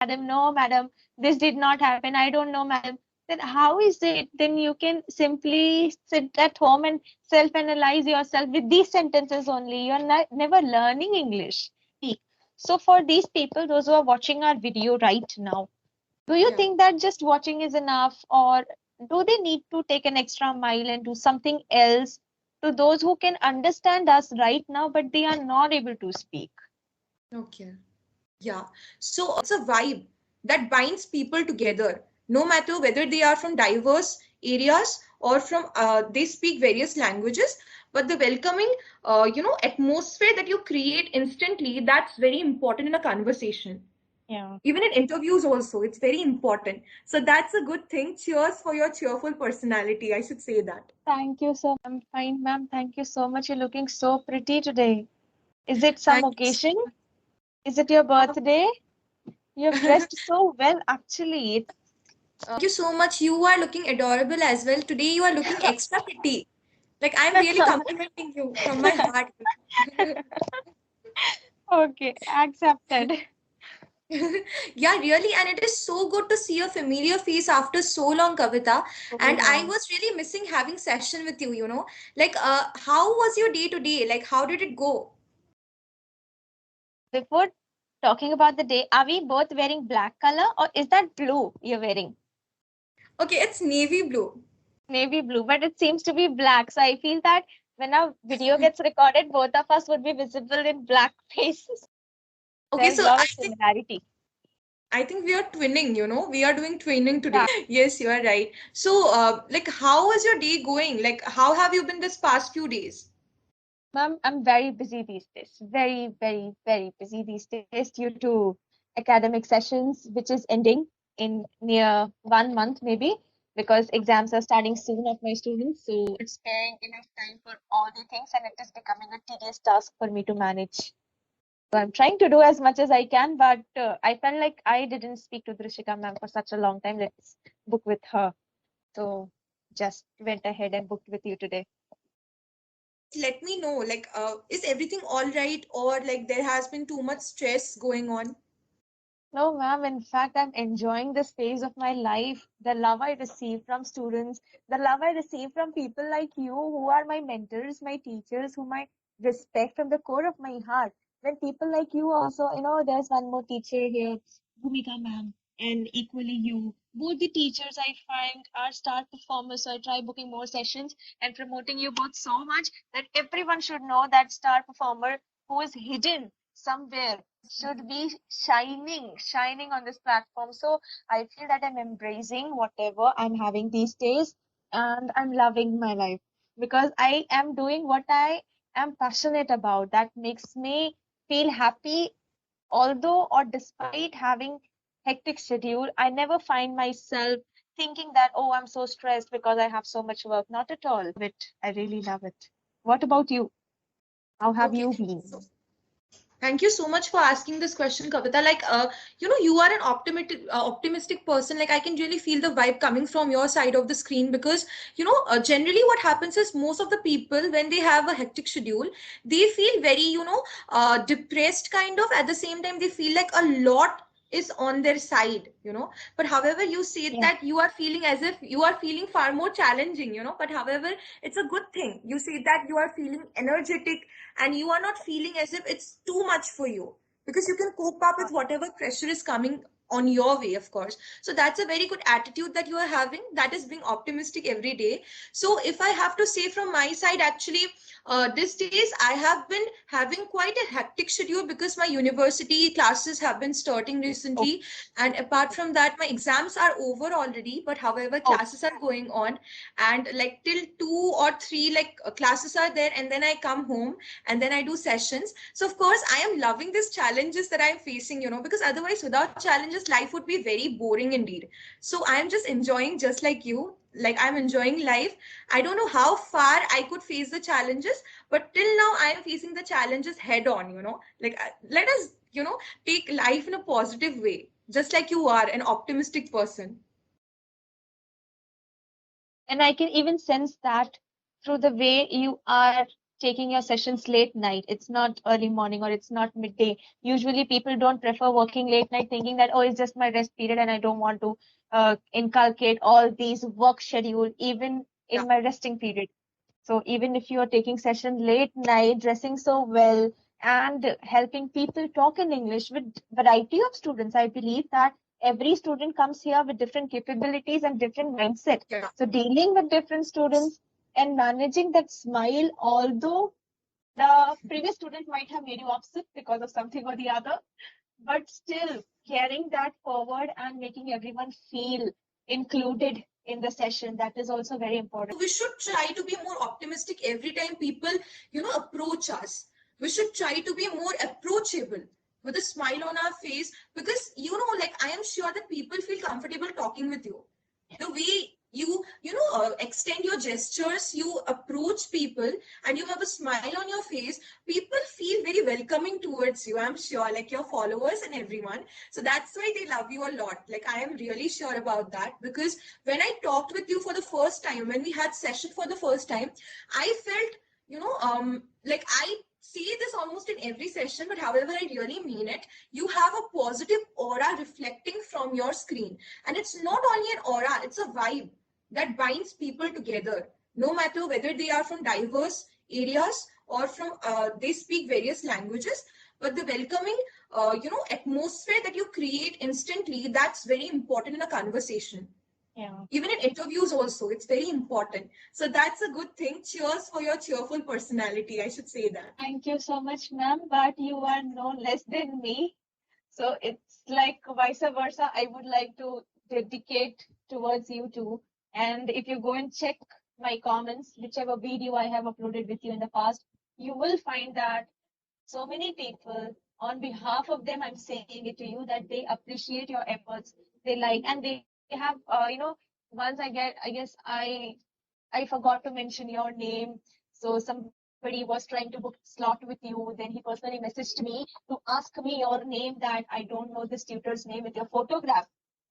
madam, no, madam, this did not happen. I don't know, madam. Then how is it? Then you can simply sit at home and self-analyze yourself with these sentences only. You're not, never learning English. Speak. So for these people, those who are watching our video right now, do you Yeah. think that just watching is enough, or do they need to take an extra mile and do something else to those who can understand us right now, but they are not able to speak? Okay. Yeah. So it's a vibe that binds people together, no matter whether they are from diverse areas or from they speak various languages. But the welcoming, atmosphere that you create instantly, that's very important in a conversation. Yeah. Even in interviews also, it's very important. So that's a good thing. Cheers for your cheerful personality. I should say that. Thank you so I'm fine, ma'am. Thank you so much. You're looking so pretty today. Is it some Thank you occasion? so Is it your much. birthday? You've dressed so well, actually. Thank you so much. You are looking adorable as well. Today you are looking extra pretty. Like I'm really complimenting you from my heart. Okay, accepted. Yeah, really, and it is so good to see a familiar face after so long, Kavita. So And I long. was really missing having session with you, you know. Like, how was your day to day? Like, how did it go? Before talking about the day, are we both wearing black color or is that blue you're wearing? Okay, it's navy blue. Navy blue, but it seems to be black. So I feel that when our video gets recorded, both of us would be visible in black faces. Okay, There's so a lot of similarity. I think we are twinning, you know, we are doing twinning today. Yeah, Yes, you are right. So, like, how is your day going? Like, how have you been this past few days? ma'am, I'm very busy these days. Very, very, very busy these days due to academic sessions, which is ending in near 1 month maybe, because exams are starting soon of my students. So it's sparing enough time for all the things, and it is becoming a tedious task for me to manage. So I'm trying to do as much as I can, but I felt like I didn't speak to Drishika ma'am for such a long time. Let's book with her. So just went ahead and booked with you today. Let me know, like, is everything all right, or like there has been too much stress going on? No, ma'am. In fact, I'm enjoying this phase of my life. The love I receive from students, the love I receive from people like you, who are my mentors, my teachers, whom I respect from the core of my heart. When people like you also, there's one more teacher here, Bhumika ma'am, and equally you. Both the teachers I find are star performers, so I try booking more sessions and promoting you both so much that everyone should know that star performer who is hidden somewhere should be shining on this platform. So I feel that I'm embracing whatever I'm having these days, and I'm loving my life because I am doing what I am passionate about. That makes me feel happy, although or despite having hectic schedule. I never find myself thinking that, oh, I'm so stressed because I have so much work. Not at all. I really love it. What about you? How have Okay. you been? So thank you so much for asking this question, Kavita. Like, you are an optimistic person. Like, I can really feel the vibe coming from your side of the screen because, generally what happens is most of the people, when they have a hectic schedule, they feel very, depressed kind of. At the same time, they feel like a lot is on their side, But however, you said Yeah. that you are feeling as if you are feeling far more challenging, But however, it's a good thing. You say that you are feeling energetic and you are not feeling as if it's too much for you because you can cope up with whatever pressure is coming on your way, of course. So that's a very good attitude that you are having, that is being optimistic every day. So if I have to say from my side, actually, these days I have been having quite a hectic schedule because my university classes have been starting Oh, recently, and apart from that my exams are over already, but however oh, classes are going on, and like till 2 or 3 like classes are there, and then I come home and then I do sessions. So of course I am loving these challenges that I'm facing, because otherwise without challenges life would be very boring indeed. So I am just enjoying, just like you, like I'm enjoying life. I don't know how far I could face the challenges, but till now I am facing the challenges head on, like let us, take life in a positive way, just like you are an optimistic person. and I can even sense that through the way you are taking your sessions late night. It's not early morning or it's not midday. Usually people don't prefer working late night thinking that, oh, it's just my rest period and I don't want to inculcate all these work schedule even Yeah. in my resting period. So even if you are taking session late night, dressing so well, and helping people talk in English with variety of students, I believe that every student comes here with different capabilities and different mindset. Yeah. So dealing with different students and managing that smile, although the previous student might have made you upset because of something or the other, but still carrying that forward and making everyone feel included in the session, that is also very important. We should try to be more optimistic every time people, approach us. We should try to be more approachable with a smile on our face, because like, I am sure that people feel comfortable talking with you. The way you extend your gestures, you approach people, and you have a smile on your face, people feel very welcoming towards you, I'm sure, like your followers and everyone. So that's why they love you a lot. Like, I am really sure about that, because when I talked with you for the first time, when we had session for the first time, I felt, like, I see this almost in every session, but however I really mean it, you have a positive aura reflecting from your screen. And it's not only an aura, it's a vibe that binds people together, no matter whether they are from diverse areas or from they speak various languages. But the welcoming atmosphere that you create instantly, that's very important in a conversation. Yeah. Even in interviews also, it's very important. So that's a good thing. Cheers for your cheerful personality, I should say that. Thank you so much, ma'am, but you are no less than me. So it's like vice versa. I would like to dedicate towards you too. And if you go and check my comments, whichever video I have uploaded with you in the past, you will find that so many people, on behalf of them, I'm saying it to you that they appreciate your efforts. They like, and they have, once I guess I forgot to mention your name. So somebody was trying to book slot with you. Then he personally messaged me to ask me your name, that I don't know this tutor's name, with your photograph.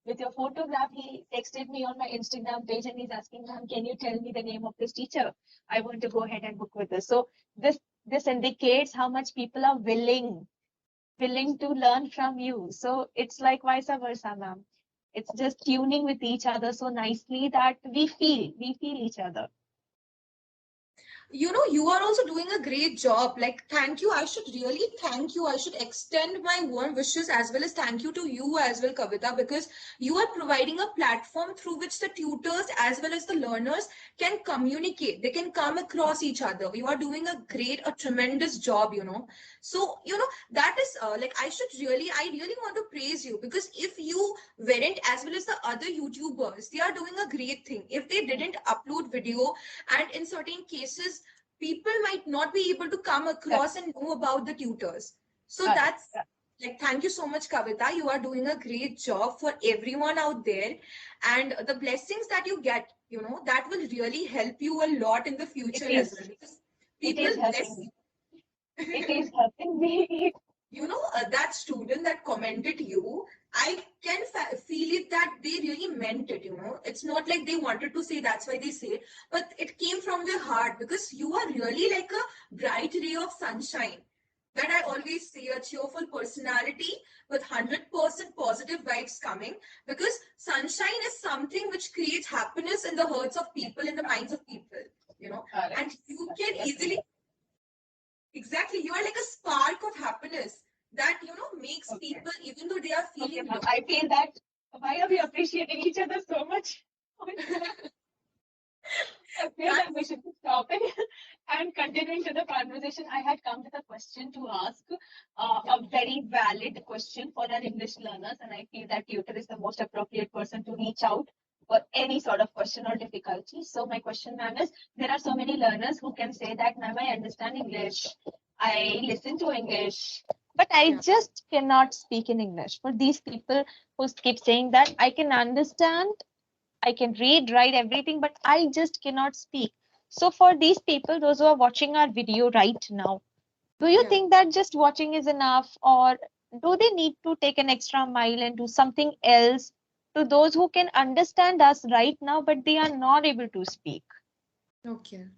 With your photograph, he texted me on my Instagram page and he's asking, ma'am, can you tell me the name of this teacher? I want to go ahead and book with this. So this indicates how much people are willing to learn from you. So it's like vice versa, ma'am. It's just tuning with each other so nicely that we feel each other. You are also doing a great job. Like, thank you. I should really thank you. I should extend my warm wishes as well as thank you to you as well, Kavita, because you are providing a platform through which the tutors as well as the learners can communicate. They can come across each other. You are doing a tremendous job. So, that is like, I really want to praise you, because if you weren't, as well as the other YouTubers, they are doing a great thing. If they didn't upload video, and in certain cases, people might not be able to come across and know about the tutors. So Correct. that's like, thank you so much, Kavita. You are doing a great job for everyone out there. And the blessings that you get, that will really help you a lot in the It future as is well. Because it people is helping bless. me. It is helping me. That student that commented you, I can feel it that they really meant it. It's not like they wanted to say, that's why they say, but it came from their heart, because you are really like a bright ray of sunshine. That I always say, a cheerful personality with 100% positive vibes coming, because sunshine is something which creates happiness in the hearts of people, in the minds of people. Correct. And you can That's easily. Exactly. You are like a spark of happiness that, makes okay. people, even though they are Okay, feeling ma'am. low. I feel that why are we appreciating each other so much? I feel that we That's should be stopping and continuing to the conversation. I had come with a question to ask, yeah, a very valid question for our English learners, and I feel that tutor is the most appropriate person to reach out for any sort of question or difficulty. So my question, ma'am, is there are so many learners who can say that, ma'am, I understand English, I listen to English, but I yeah. just cannot speak in English. For these people who keep saying that I can understand, I can read, write everything, but I just cannot speak. So, for these people, those who are watching our video right now, do you Yeah. think that just watching is enough, or do they need to take an extra mile and do something else to those who can understand us right now, but they are not able to speak? Okay.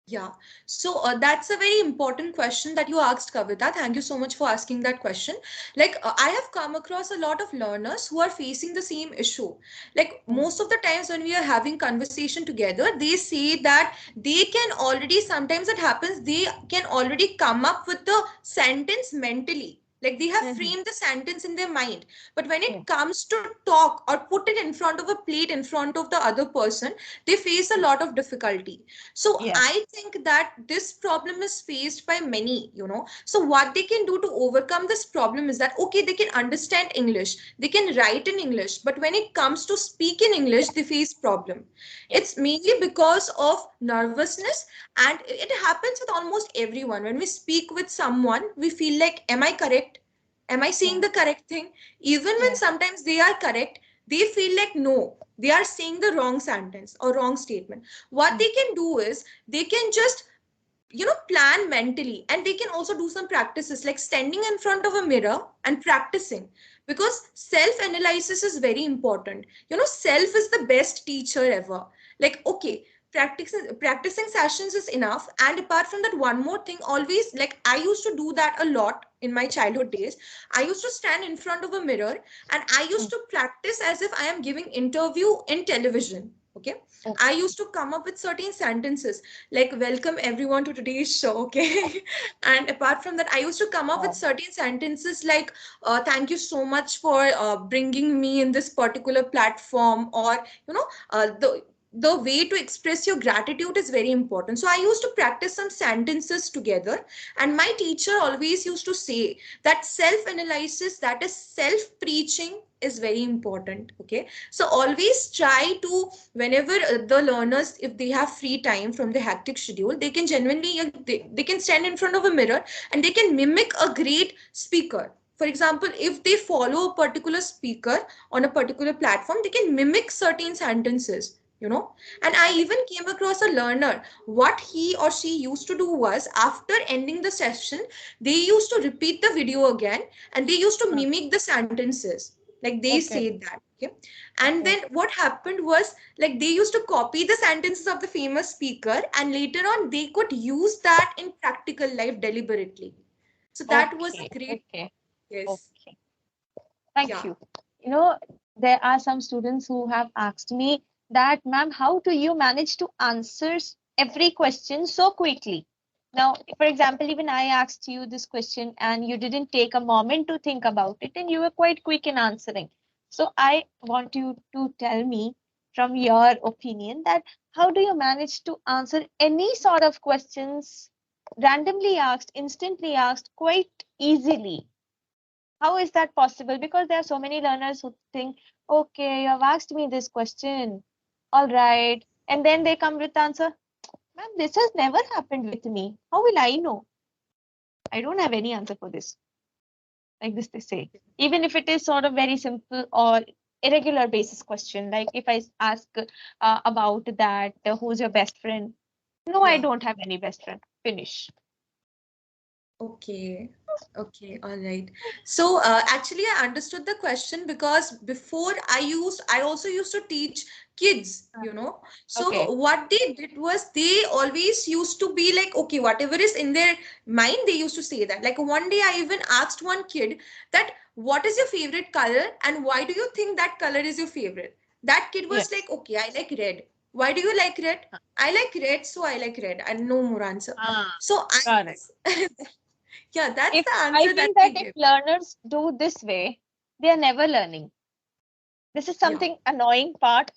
Yeah. So that's a very important question that you asked, Kavita. Thank you so much for asking that question. Like, I have come across a lot of learners who are facing the same issue. Like, Mm. most of the times when we are having conversation together, they say that they can already, sometimes it happens, they can already come up with the sentence mentally. Like, they have Mhm. framed the sentence in their mind. But when Mm. it comes to talk or put it in front of a plate in front of the other person, they face a Mm. lot of difficulty. So Yeah. I think that this problem is faced by many, you know. So what they can do to overcome this problem is that, okay, they can understand English, they can write in English, but when it comes to speak in English, they face problem. Yeah. It's mainly because of nervousness, and it happens with almost everyone. When we speak with someone, we feel like, am I correct? Am I saying Yeah. the correct thing? Even when Yeah. sometimes they are correct, they feel like, no, they are saying the wrong sentence or wrong statement. What Mm. they can do is they can just, you know, plan mentally, and they can also do some practices like standing in front of a mirror and practicing, because self analysis is very important. You know, self is the best teacher ever. Like, okay, practicing sessions is enough, and apart from that, one more thing, always, like, I used to do that a lot in my childhood days. I used to stand in front of a mirror and I used Mm. to practice as if I am giving interview in television. Okay, I Okay. used to come up with certain sentences like, welcome everyone to today's show. Okay. And apart from that, I used to come up with Wow. certain sentences like, thank you so much for bringing me in this particular platform, or, you know, the way to express your gratitude is very important. So I used to practice some sentences together, and my teacher always used to say that self analysis, that is self preaching, is very important. Okay, so always try to, whenever the learners, if they have free time from the hectic schedule, they can genuinely, they can stand in front of a mirror and they can mimic a great speaker. For example, if they follow a particular speaker on a particular platform, they can mimic certain sentences, you know. And I even came across a learner, what he or she used to do was, after ending the session, they used to repeat the video again, and they used to Mm. mimic the sentences, like they Okay. said that. Okay, and Okay. then what happened was, like, they used to copy the sentences of the famous speaker, and later on they could use that in practical life deliberately. So that was a Okay. great. Okay. Yes. Okay. Thank Yeah. you. You know, there are some students who have asked me that, ma'am, how do you manage to answer every question so quickly? Now, for example, even I asked you this question and you didn't take a moment to think about it and you were quite quick in answering. So I want you to tell me from your opinion that how do you manage to answer any sort of questions randomly asked, instantly asked, quite easily? How is that possible? Because there are so many learners who think, okay, you have asked me this question. All right. And then they come with the answer, ma'am, this has never happened with me. How will I know? I don't have any answer for this. Like this, they say. Even if it is sort of very simple or irregular basis question, like if I ask about that, who's your best friend? No, I Yeah. don't have any best friend. Finish. Okay. Okay, all right. So actually, I understood the question because before I also used to teach kids, you know. Okay. So what they did was they always used to be like, okay, whatever is in their mind, they used to say that. Like one day, I even asked one kid that, what is your favorite color and why do you think that color is your favorite? That kid was Yes. like, okay, I like red. Why do you like red? I like red, so I like red, and no more answer. Ah, So correct. I yeah, that's If the I answer that feel that they if give. learners do this way, they are never learning. This is Yeah. something annoying part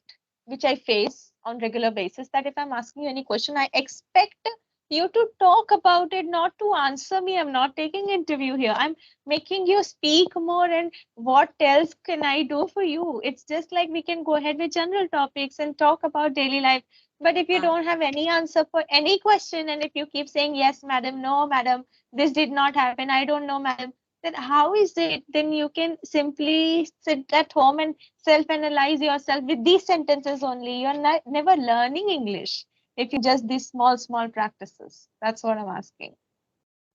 which I face on regular basis, that if I'm asking you any question, I expect you to talk about it, not to answer me. I'm not taking interview here. I'm making you speak more, and what else can I do for you? It's just like we can go ahead with general topics and talk about daily life. But if you Yeah. don't have any answer for any question, and if you keep saying yes, madam, no, madam, this did not happen, I don't know, madam, then how is it? Then you can simply sit at home and self-analyze yourself with these sentences only. You're not, never learning English if you just these small practices. That's what I'm asking.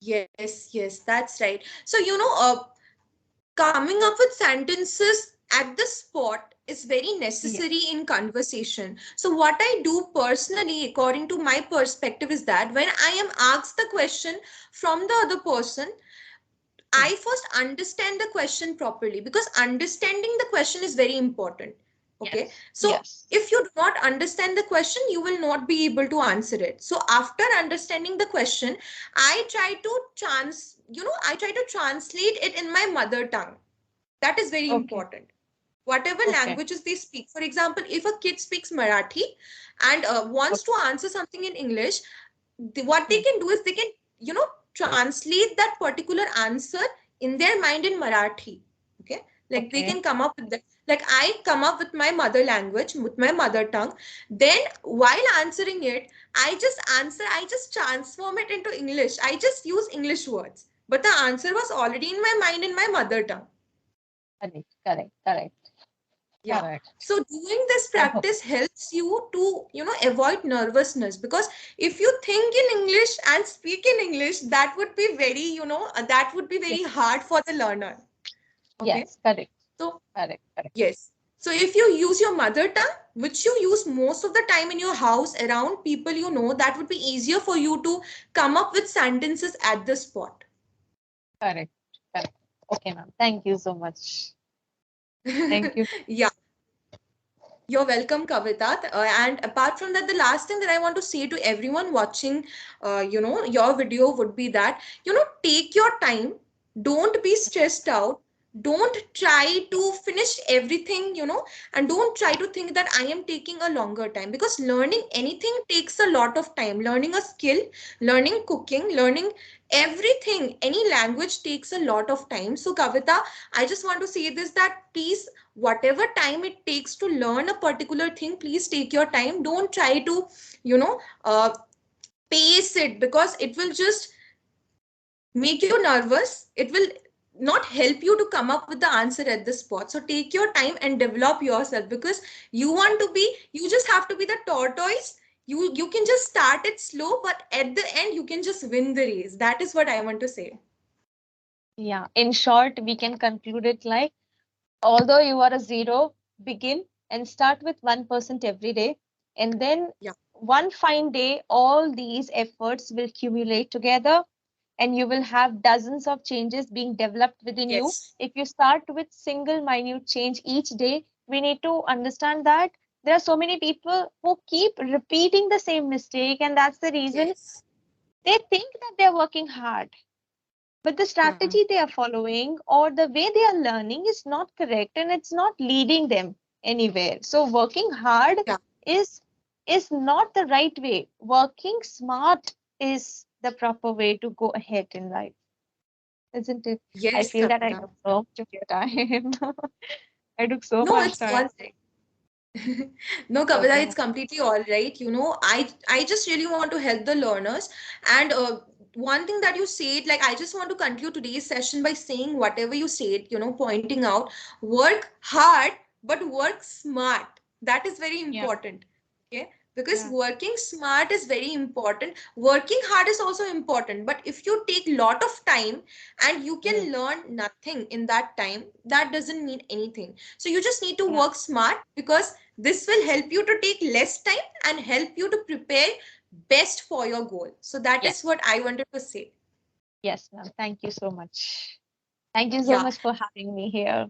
Yes, yes, that's right. So, you know, coming up with sentences at the spot is very Yeah. necessary in conversation. So what I do personally, according to my perspective, is that when I am asked the question from the other person, Hmm. I first understand the question properly, because understanding the question is very important. Okay. Yes. So Yes. if you do not understand the question, you will not be able to answer it. So after understanding the question, I try to translate it in my mother tongue. That is very Okay. important. Whatever Okay. languages they speak. For example, if a kid speaks Marathi and wants Okay. to answer something in English, what they Hmm. can do is they can, translate that particular answer in their mind in Marathi. Okay. Like they Okay. can come up with that. Like I come up with my mother language, with my mother tongue. Then while answering it, I just transform it into English. I just use English words. But the answer was already in my mind in my mother tongue. Correct. Correct. Correct. Yeah. Correct. So doing this I hope. practice helps you to, avoid nervousness, because if you think in English and speak in English, that would be that would be very Yes. hard for the learner. Okay. Yes. Correct. So, Correct. Correct. yes. So if you use your mother tongue, which you use most of the time in your house around people that would be easier for you to come up with sentences at the spot. Correct. Correct. Okay, ma'am. Thank you so much. Thank you. Yeah. You're welcome, Kavita. And apart from that, the last thing that I want to say to everyone watching, your video would be that, take your time. Don't be stressed out. Don't try Yeah. to finish everything, and don't try to think that I am taking a longer time, because learning anything takes a lot of time. Learning a skill, learning cooking, learning everything, any language takes a lot of time. So, Kavita, I just want to say this, that please, whatever time it takes to learn a particular thing, please take your time. Don't try to you know uh, pace it, because it will just make you nervous. It will not help you to come up with the answer at the spot. So take your time and develop yourself, because you just have to be the tortoise. You can just start it slow, but at the end you can just win the race. That is what I want to say. Yeah. In short, we can conclude it like, although you are a zero, begin and start with 1% every day. And then Yeah. one fine day, all these efforts will accumulate together and you will have dozens of changes being developed within you. Yes. If you start with single minute change each day, we need to understand that there are so many people who keep repeating the same mistake, and that's the reason Yes. they think that they're working hard. But the Hmm. strategy they are following or the way they are learning is not correct and it's not leading them anywhere. So working hard Yeah. is is not the right way. Working smart is the proper way to go ahead in life, isn't it? I Yes, feel that I Kavita. took so much of your time. I took so No, much it's all time. right. No, Kavita, Okay. it's completely all right. I just really want to help the learners. And one thing that you said, like, I just want to conclude today's session by saying whatever you said, pointing out, work hard, but work smart. That is very Yeah. important. Okay. Because Yeah. working smart is very important. Working hard is also important. But if you take lot of time and you Mm. can learn nothing in that time, that doesn't mean anything. So you just need to Yeah. work smart, because this will help you to take less time and help you to prepare best for your goal. So that is Yes. what I wanted to say. Yes, ma'am. Thank you so much. Thank you so Yeah. much for having me here.